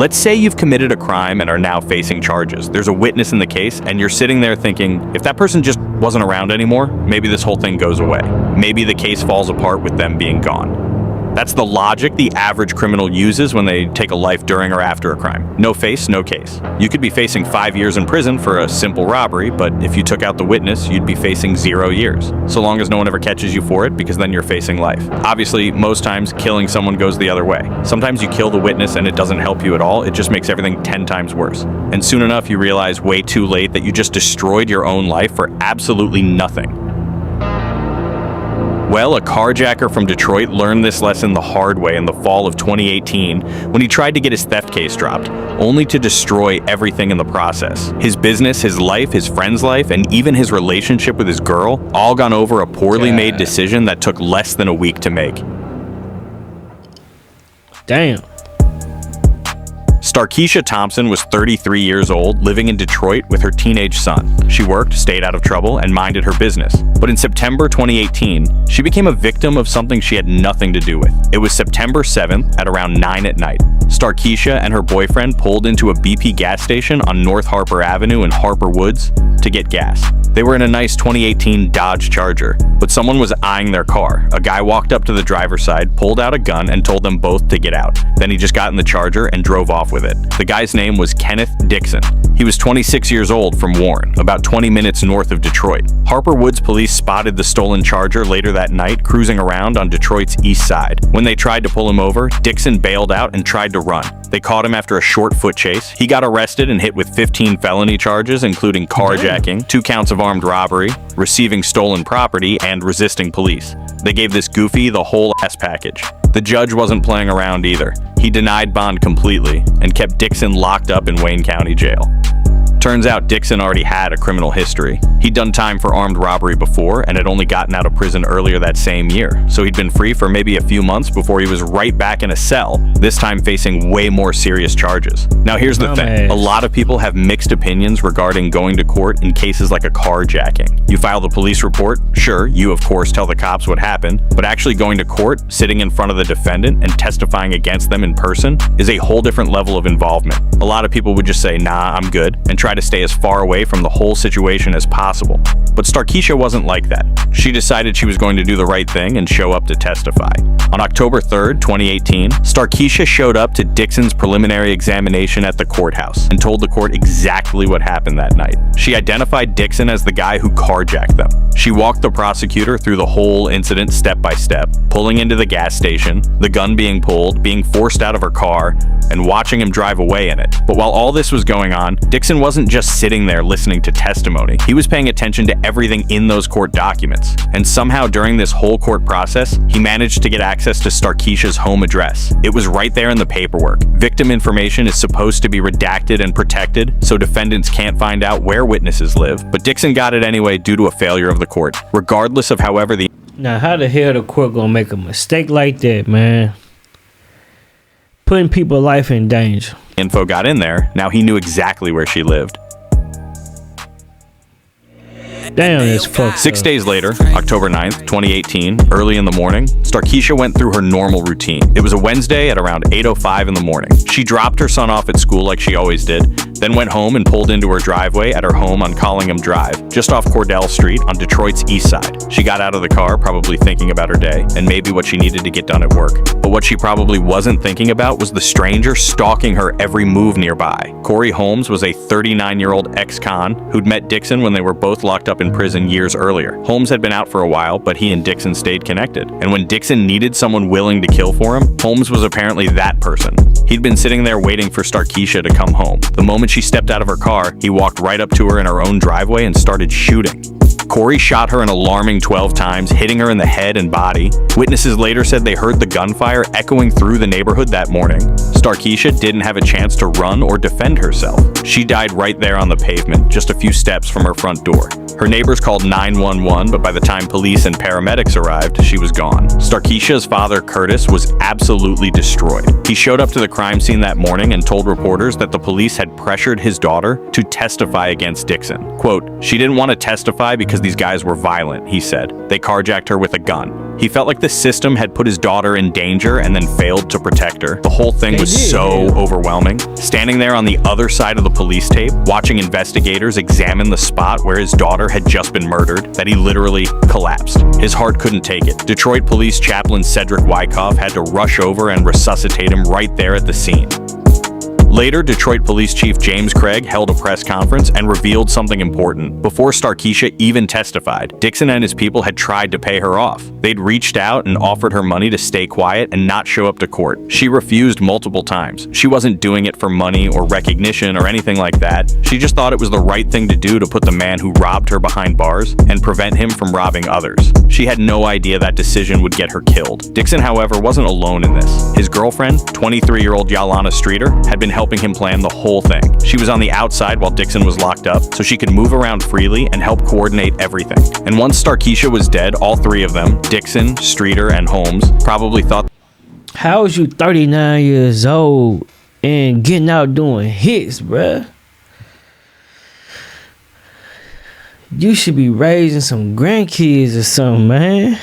Let's say you've committed a crime and are now facing charges. There's a witness in the case, and you're sitting there thinking, if that person just wasn't around anymore, maybe this whole thing goes away. Maybe the case falls apart with them being gone. That's the logic the average criminal uses when they take a life during or after a crime. No face, no case. You could be facing 5 years in prison for a simple robbery, but if you took out the witness, you'd be facing 0 years. So long as no one ever catches you for it, because then you're facing life. Obviously, most times, killing someone goes the other way. Sometimes you kill the witness and it doesn't help you at all, it just makes everything 10 times worse. And soon enough, you realize way too late that you just destroyed your own life for absolutely nothing. Well, a carjacker from Detroit learned this lesson the hard way in the fall of 2018 when he tried to get his theft case dropped, only to destroy everything in the process. His business, his life, his friend's life, and even his relationship with his girl, all gone over a poorly made decision that took less than a week to make. Damn. Starkeisha Thompson was 33 years old, living in Detroit with her teenage son. She worked, stayed out of trouble, and minded her business. But in September 2018, she became a victim of something she had nothing to do with. It was September 7th at around 9 at night. Starkeisha and her boyfriend pulled into a BP gas station on North Harper Avenue in Harper Woods to get gas. They were in a nice 2018 Dodge Charger, but someone was eyeing their car. A guy walked up to the driver's side, pulled out a gun, and told them both to get out. Then he just got in the Charger and drove off with it. The guy's name was Kenneth Dixon. He was 26 years old from Warren, about 20 minutes north of Detroit. Harper Woods police spotted the stolen Charger later that night cruising around on Detroit's east side. When they tried to pull him over, Dixon bailed out and tried to run. They caught him after a short foot chase. He got arrested and hit with 15 felony charges, including carjacking, 2 counts of armed robbery, receiving stolen property, and resisting police. They gave this goofy the whole ass package. The judge wasn't playing around either. He denied bond completely and kept Dixon locked up in Wayne County Jail. Turns out Dixon already had a criminal history. He'd done time for armed robbery before and had only gotten out of prison earlier that same year, so he'd been free for maybe a few months before he was right back in a cell, this time facing way more serious charges. Now here's the thing, a lot of people have mixed opinions regarding going to court in cases like a carjacking. You file the police report, sure, you of course tell the cops what happened, but actually going to court, sitting in front of the defendant and testifying against them in person is a whole different level of involvement. A lot of people would just say, nah, I'm good, and try to stay as far away from the whole situation as possible. But Starkeisha wasn't like that. She decided she was going to do the right thing and show up to testify. On October 3rd, 2018, Starkeisha showed up to Dixon's preliminary examination at the courthouse and told the court exactly what happened that night. She identified Dixon as the guy who carjacked them. She walked the prosecutor through the whole incident step by step, pulling into the gas station, the gun being pulled, being forced out of her car, and watching him drive away in it. But while all this was going on, Dixon wasn't just sitting there listening to testimony. He was paying attention to everything in those court documents. And somehow during this whole court process, he managed to get access to Starkeisha's home address. It was right there in the paperwork. Victim information is supposed to be redacted and protected, so defendants can't find out where witnesses live. But Dixon got it anyway due to a failure of the court. Regardless of however the... Now, how the hell the court gonna make a mistake like that, man? Putting people's life in danger. Info got in there, now he knew exactly where she lived. Damn, it's fucked 6 up. days later, October 9th, 2018, early in the morning, Starkeisha went through her normal routine. It was a Wednesday at around 8:05 in the morning. She dropped her son off at school like she always did, then went home and pulled into her driveway at her home on Collingham Drive, just off Cordell Street on Detroit's east side. She got out of the car, probably thinking about her day, and maybe what she needed to get done at work. But what she probably wasn't thinking about was the stranger stalking her every move nearby. Corey Holmes was a 39-year-old ex-con who'd met Dixon when they were both locked up in prison years earlier. Holmes had been out for a while, but he and Dixon stayed connected. And when Dixon needed someone willing to kill for him, Holmes was apparently that person. He'd been sitting there waiting for Starkeisha to come home. The moment she stepped out of her car, he walked right up to her in her own driveway and started shooting. Corey shot her an alarming 12 times, hitting her in the head and body. Witnesses later said they heard the gunfire echoing through the neighborhood that morning. Starkeisha didn't have a chance to run or defend herself. She died right there on the pavement, just a few steps from her front door. Her neighbors called 911, but by the time police and paramedics arrived, she was gone. Starkeisha's father, Curtis, was absolutely destroyed. He showed up to the crime scene that morning and told reporters that the police had pressured his daughter to testify against Dixon. Quote, "She didn't want to testify because these guys were violent," he said. "They carjacked her with a gun." He felt like the system had put his daughter in danger and then failed to protect her. The whole thing was so overwhelming. Standing there on the other side of the police tape, watching investigators examine the spot where his daughter had just been murdered, that he literally collapsed. His heart couldn't take it. Detroit Police Chaplain Cedric Wyckoff had to rush over and resuscitate him right there at the scene. Later, Detroit Police Chief James Craig held a press conference and revealed something important. Before Starkeisha even testified, Dixon and his people had tried to pay her off. They'd reached out and offered her money to stay quiet and not show up to court. She refused multiple times. She wasn't doing it for money or recognition or anything like that. She just thought it was the right thing to do to put the man who robbed her behind bars and prevent him from robbing others. She had no idea that decision would get her killed. Dixon, however, wasn't alone in this. His girlfriend, 23-year-old Yolanda Streeter, had been helping him plan the whole thing. She was on the outside while Dixon was locked up, so she could move around freely and help coordinate everything. And once Starkeisha was dead, all three of them, Dixon, Streeter, and Holmes, probably thought, how is you 39 years old and getting out doing hits, bruh? You should be raising some grandkids or something, man.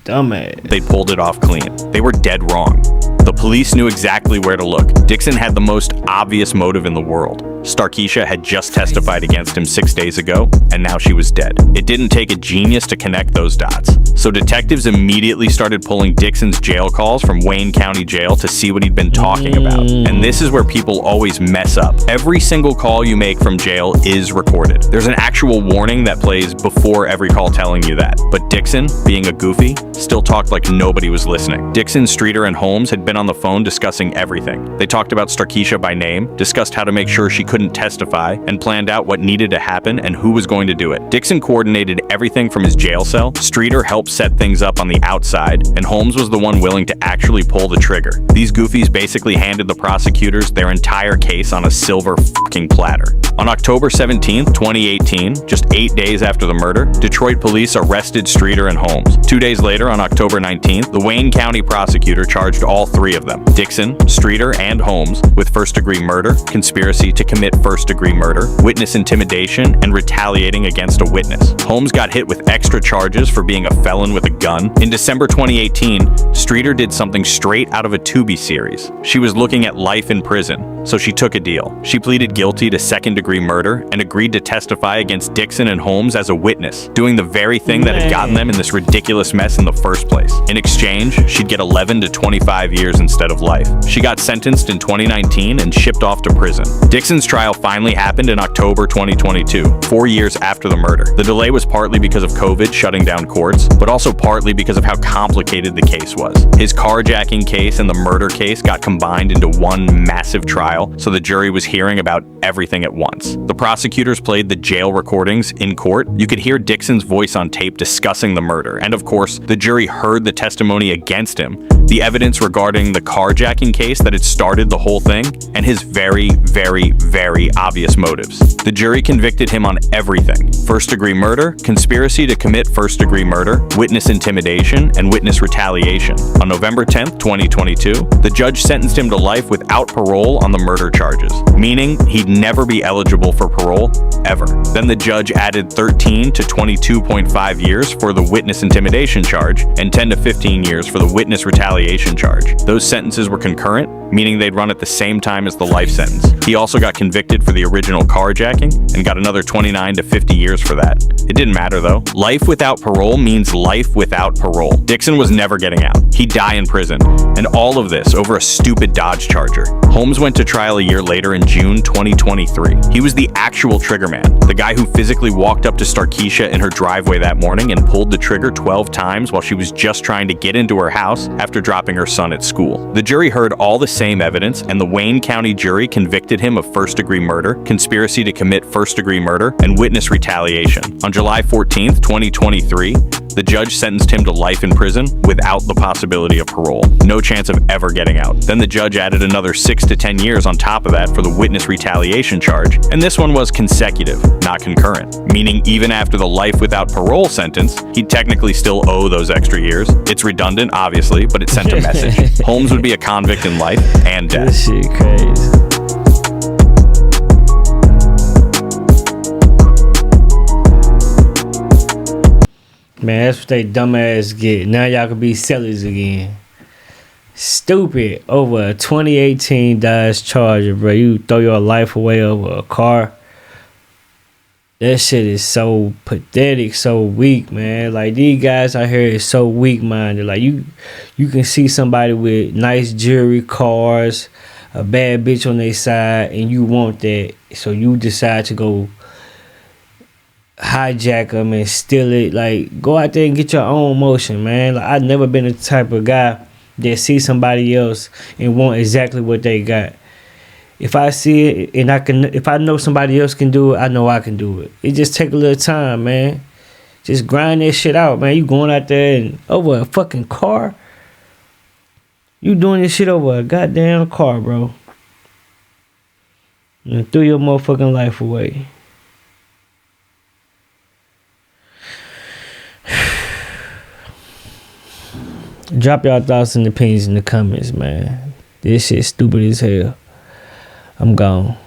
Dumbass. they pulled it off clean. They were dead wrong. The police knew exactly where to look. Dixon had the most obvious motive in the world. Starkeisha had just testified against him 6 days ago, and now she was dead. It didn't take a genius to connect those dots. So detectives immediately started pulling Dixon's jail calls from Wayne County Jail to see what he'd been talking about. And this is where people always mess up. Every single call you make from jail is recorded. There's an actual warning that plays before every call telling you that. But Dixon, being a goofy, still talked like nobody was listening. Dixon, Streeter, and Holmes had been on the phone discussing everything. They talked about Starkeisha by name, discussed how to make sure she couldn't testify, and planned out what needed to happen and who was going to do it. Dixon coordinated everything from his jail cell, Streeter helped set things up on the outside, and Holmes was the one willing to actually pull the trigger. These goofies basically handed the prosecutors their entire case on a silver fucking platter. On October 17th, 2018, just 8 days after the murder, Detroit police arrested Streeter and Holmes. 2 days later, on October 19th, the Wayne County prosecutor charged all three of them, Dixon, Streeter, and Holmes, with first-degree murder, conspiracy to commit first-degree murder, witness intimidation, and retaliating against a witness. Holmes got hit with extra charges for being a felon with a gun. In December 2018, Streeter did something straight out of a Tubi series. She was looking at life in prison, so she took a deal. She pleaded guilty to second-degree murder and agreed to testify against Dixon and Holmes as a witness, doing the very thing that had gotten them in this ridiculous mess in the first place. In exchange, she'd get 11 to 25 years instead of life. She got sentenced in 2019 and shipped off to prison. Dixon's trial finally happened in October 2022, 4 years after the murder. The delay was partly because of COVID shutting down courts, but also partly because of how complicated the case was. His carjacking case and the murder case got combined into one massive trial, so the jury was hearing about everything at once. The prosecutors played the jail recordings in court. You could hear Dixon's voice on tape discussing the murder, and of course, the jury heard the testimony against him, the evidence regarding the carjacking case that had started the whole thing, and his very, very, very obvious motives. The jury convicted him on everything: first-degree murder, conspiracy to commit first-degree murder, witness intimidation, and witness retaliation. On November 10th, 2022, the judge sentenced him to life without parole on the murder charges, meaning he'd never be eligible for parole, ever. Then the judge added 13 to 22.5 years for the witness intimidation charge and 10 to 15 years for the witness retaliation charge. Those sentences were concurrent, meaning they'd run at the same time as the life sentence. He also got convicted for the original carjacking and got another 29 to 50 years for that. It didn't matter though. Life without parole means life without parole. Dixon was never getting out. He'd die in prison. And all of this over a stupid Dodge Charger. Holmes went to trial a year later in June 2023. He was the actual trigger man, the guy who physically walked up to Starkeisha in her driveway that morning and pulled the trigger 12 times while she was just trying to get into her house after dropping her son at school. The jury heard all the same evidence, and the Wayne County jury convicted him of first-degree murder, conspiracy to commit first-degree murder, and witness retaliation. On July 14th, 2023, the judge sentenced him to life in prison without the possibility of parole. No chance of ever getting out. Then the judge added another 6 to 10 years on top of that for the witness retaliation charge, and this one was consecutive, not concurrent, meaning even after the life without parole sentence, he'd technically still owe those extra years. It's redundant, obviously, but it sent a message. Holmes would be a convict in life and death. This shit crazy. Man, that's what they dumbass get. Now y'all can be sellers again. Stupid. Over a 2018 Dodge Charger, bro. You throw your life away over a car. That shit is so pathetic, so weak, man. Like, these guys out here is so weak-minded. Like, you can see somebody with nice jewelry, cars, a bad bitch on their side, and you want that. So you decide to go hijack them and steal it. Like, go out there and get your own motion, man. Like, I've never been the type of guy that see somebody else and want exactly what they got. If I see it and if I know somebody else can do it, I know I can do it. It just take a little time, man. Just grind that shit out, man. You going out there and over a fucking car? You doing this shit over a goddamn car, bro. And threw your motherfucking life away. Drop y'all thoughts and opinions in the comments, man. This shit stupid as hell. I'm gone.